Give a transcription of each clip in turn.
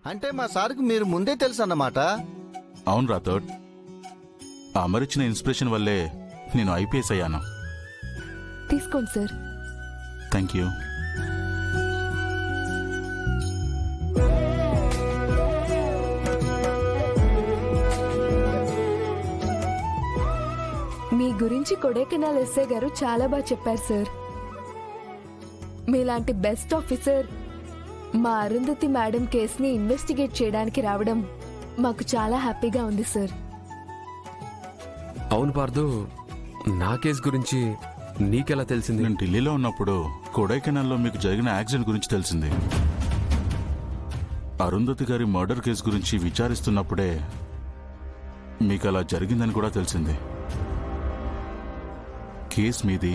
అంటే మా సార్కి మీరు ముందే తెలుసు అన్నమాట. అవును రాథోడ్, ఆ అమరిచ్చిన ఇన్స్పిరేషన్ వల్లే నేను ఐపీఎస్ అయ్యాను. తీసుకోండి సార్. Thank you. మీ గురించి కొడైకెనాల్ ఎస్ఐ గారు చాలా బాగా చెప్పారు సార్. మీలాంటి బెస్ట్ ఆఫీసర్ మా అరుంధతి మేడం కేసుని ఇన్వెస్టిగేట్ చేయడానికి రావడం మాకు చాలా హ్యాపీగా ఉంది సార్. అవును పార్థు, నా కేసు గురించి నీకెలా తెలిసింది? నేను ఢిల్లీలో ఉన్నప్పుడు కొడైకెనాల్లో మీకు జరిగిన యాక్సిడెంట్ గురించి తెలిసింది. అరుంధతి గారి మర్డర్ కేసు గురించి విచారిస్తున్నప్పుడే మీకు అలా జరిగిందని కూడా తెలిసింది. కేసు మీది,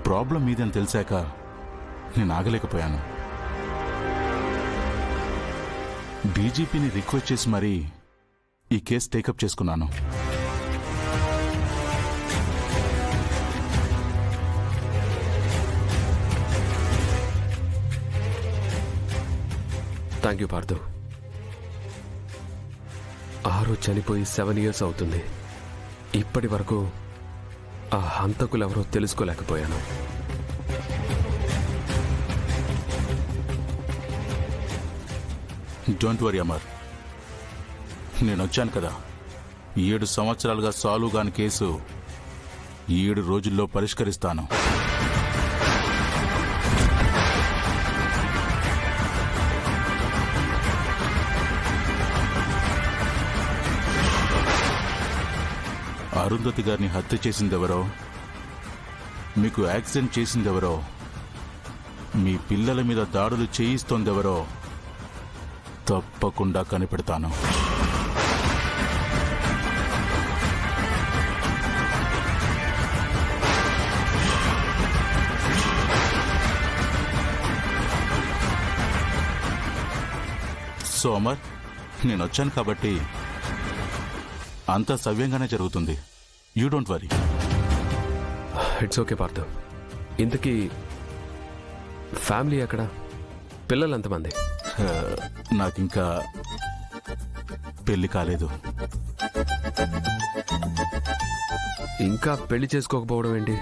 ప్రాబ్లం మీది అని తెలిసాక నేను ఆగలేకపోయాను. డీజీపీని రిక్వెస్ట్ చేసి మరీ ఈ కేసు టేకప్ చేసుకున్నాను. Thank you Partha. ఆరు చనిపోయి 7 years అవుతుంది. ఇప్పటి వరకు ఆ హంతకులెవరో తెలుసుకోలేకపోయాను. డోంట్ వరీ అమర్, నేను వచ్చాను కదా. 7 సంవత్సరాలుగా సాల్వ్ కాని కేసు 7 రోజుల్లో పరిష్కరిస్తాను. అరుంధతి గారిని హత్య చేసిందెవరో, మీకు యాక్సిడెంట్ చేసిందెవరో, మీ పిల్లల మీద దాడులు చేయిస్తోందెవరో తప్పకుండా కనిపెడతాను. సో అమర్, నేను వచ్చాను కాబట్టి అంతా సవ్యంగానే జరుగుతుంది. You don't worry. It's okay Partha. ఇంతకీ ఫ్యామిలీ ఎక్కడ? పిల్లలు ఎంతమంది? నాకింకా పెళ్లి కాలేదు. ఇంకా పెళ్లి చేసుకోకపోవడం ఏంటి?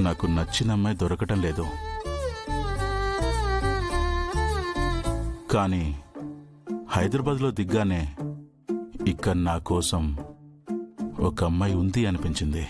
నాకు నచ్చిన అమ్మాయి దొరకటం లేదు. కానీ హైదరాబాద్లో దిగ్గానే ఇక్కడ నా కోసం ఒక అమ్మాయి ఉంది అనిపించింది.